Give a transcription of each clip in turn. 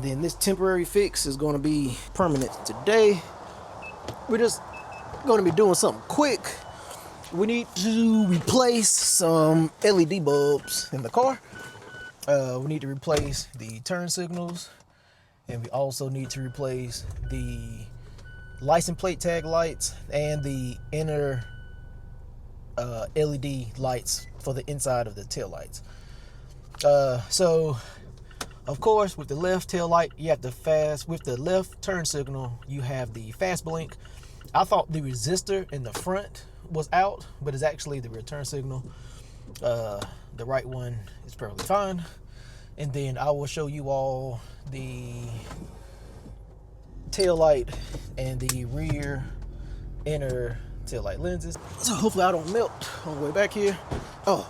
Then this temporary fix is going to be permanent. Today, we're just going to be doing something quick. We need to replace some LED bulbs in the car. We need to replace the turn signals, and we also need to replace the license plate tag lights and the inner LED lights for the inside of the tail lights. So of course, with the left tail light, you have the fast. With the left turn signal, you have the fast blink. I thought the resistor in the front was out, but it's actually the return signal. The right one is perfectly fine. And then I will show you all the tail light and the rear inner tail light lenses. So hopefully I don't melt on the way back here. Oh,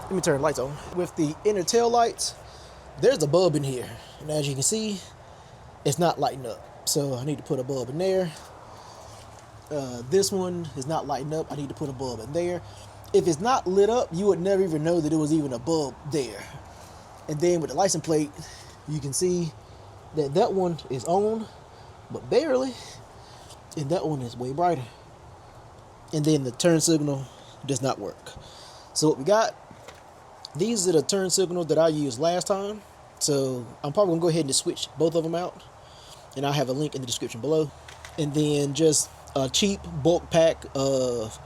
let me turn the lights on. With the inner tail lights, there's a bulb in here, and as you can see, it's not lighting up. So I need to put a bulb in there. This one is not lighting up. I need to put a bulb in there. If it's not lit up, you would never even know that there was even a bulb there. And then with the license plate, you can see that that one is on, but barely, and that one is way brighter. And then the turn signal does not work. So what we got, these are the turn signals that I used last time. So I'm probably gonna go ahead and just switch both of them out, and I'll have a link in the description below. And then just a cheap bulk pack of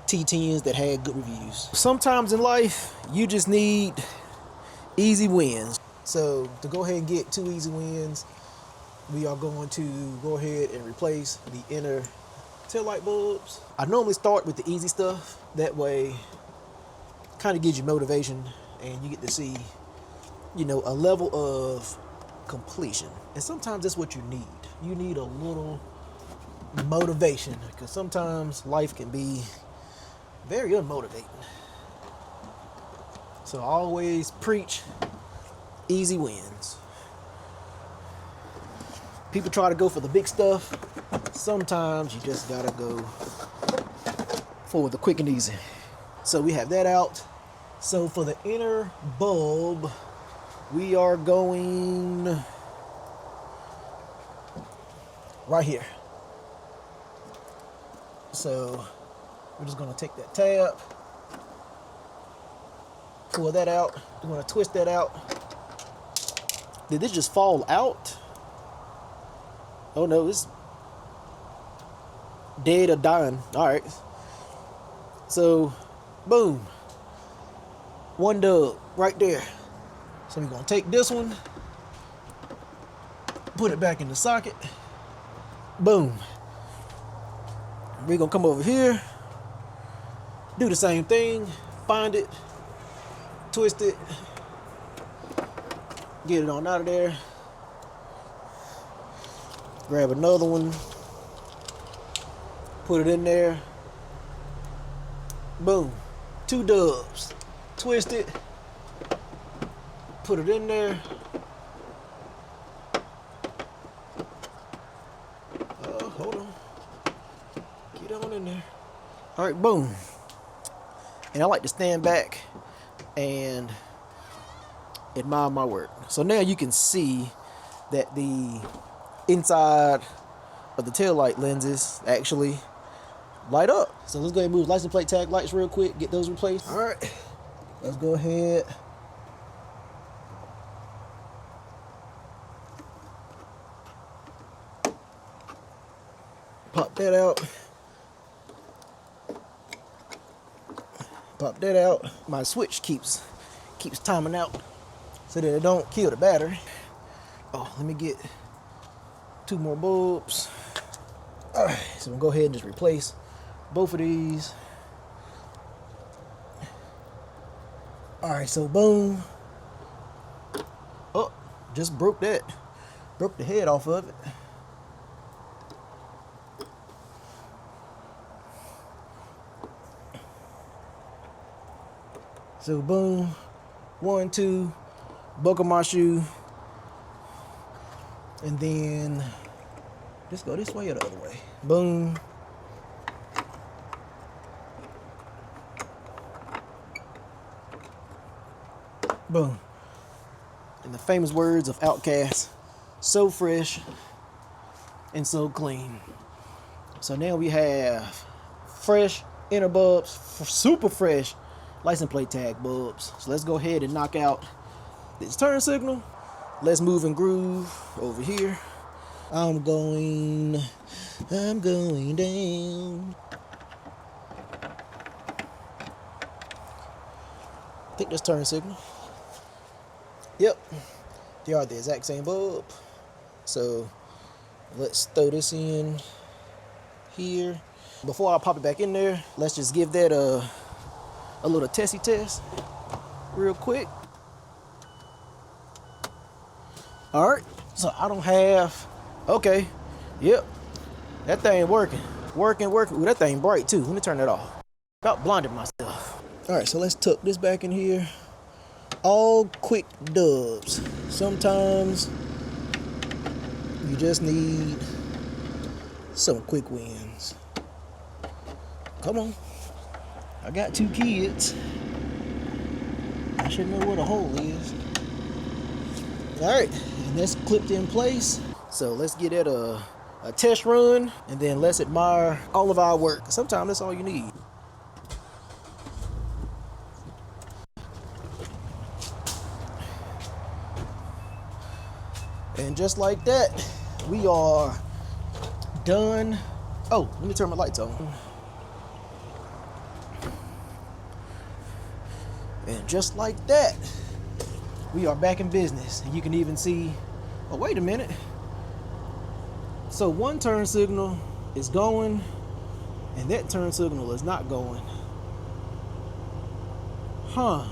T10s that had good reviews. Sometimes in life, you just need easy wins. So to go ahead and get 2 easy wins, we are going to go ahead and replace the inner tail light bulbs. I normally start with the easy stuff. That way, kind of gives you motivation, and you get to see, you know, a level of completion. And sometimes that's what you need. You need a little motivation, because sometimes life can be very unmotivating. So I always preach easy wins. People try to go for the big stuff. Sometimes you just gotta go for the quick and easy. So we have that out. So for the inner bulb, we are going right here. So we're just gonna take that tab, pull that out. We're gonna twist that out. Did this just fall out? Oh no, it's dead or dying. All right. So, boom. One dub right there. So we're gonna take this one, put it back in the socket. Boom. We're gonna come over here, do the same thing, find it, twist it, get it on out of there. Grab another one, put it in there. Boom. 2 dubs. Twist it, put it in there. Hold on. Get on in there. All right, boom. And I like to stand back and admire my work. So now you can see that the inside of the tail light lenses actually light up. So let's go ahead and move license plate tag lights real quick, get those replaced. All right, let's go ahead. Pop that out. Pop that out. My switch keeps timing out so that it don't kill the battery. Oh, let me get 2 more bulbs. All right, so we'll go ahead and just replace both of these. All right, so boom. Oh, just broke that. Broke the head off of it. So boom, 1, 2, buckle my shoe, and then just go this way or the other way. Boom. Boom. In the famous words of Outkast, so fresh and so clean. So now we have fresh inner bulbs, super fresh license plate tag bulbs. So let's go ahead and knock out this turn signal. Let's move and groove over here. I'm going down. I think that's turn signal. Yep, they are the exact same bulb. So let's throw this in here. Before I pop it back in there, let's just give that a little testy test real quick. All right, so I don't have, okay, yep, that thing working. Ooh, that thing bright too. Let me turn that off. About blinded myself. All right, so let's tuck this back in here. All quick dubs. Sometimes you just need some quick wins. Come on. I got 2 kids. I should know what a hole is. All right, and that's clipped in place. So let's get it a test run, and then let's admire all of our work. Sometimes that's all you need. And just like that, we are done. Oh, let me turn my lights on. And just like that, we are back in business. And you can even see, oh, wait a minute. So one turn signal is going, and that turn signal is not going. Huh.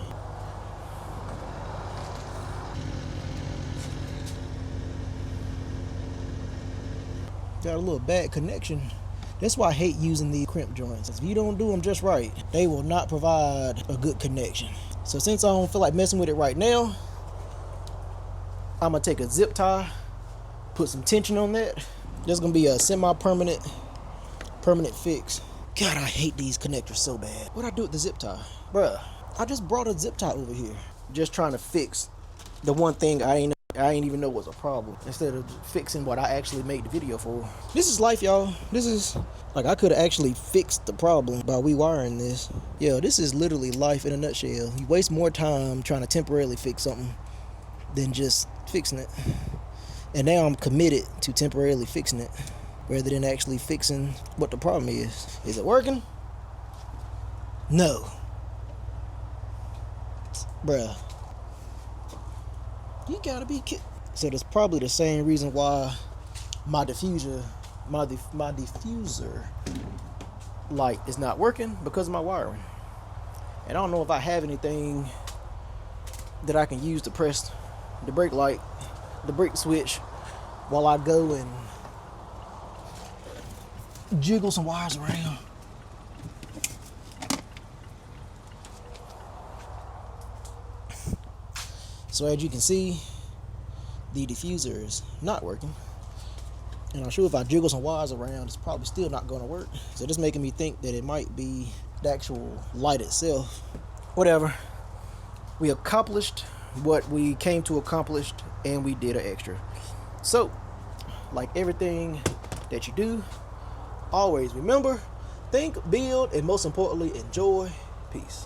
Got a little bad connection. That's why I hate using these crimp joints. If you don't do them just right, they will not provide a good connection. So since I don't feel like messing with it right now, I'm gonna take a zip tie, put some tension on that. This is gonna be a semi-permanent fix. God, I hate these connectors so bad. What'd I do with the zip tie? Bruh, I just brought a zip tie over here. Just trying to fix the one thing I ain't even know was a problem, instead of fixing what I actually made the video for. This is life, y'all. This is, like, I could have actually fixed the problem by rewiring this. Yo, this is literally life in a nutshell. You waste more time trying to temporarily fix something than just fixing it. And now I'm committed to temporarily fixing it rather than actually fixing what the problem is. Is it working? No. Bruh. You gotta be kidding. So that's probably the same reason why my diffuser light is not working, because of my wiring. And I don't know if I have anything that I can use to press the brake light, the brake switch, while I go and jiggle some wires around. So as you can see, the diffuser is not working. And I'm sure if I jiggle some wires around, it's probably still not going to work. So this is making me think that it might be the actual light itself. Whatever. We accomplished what we came to accomplish, and we did an extra. So, like everything that you do, always remember, think, build, and most importantly, enjoy. Peace.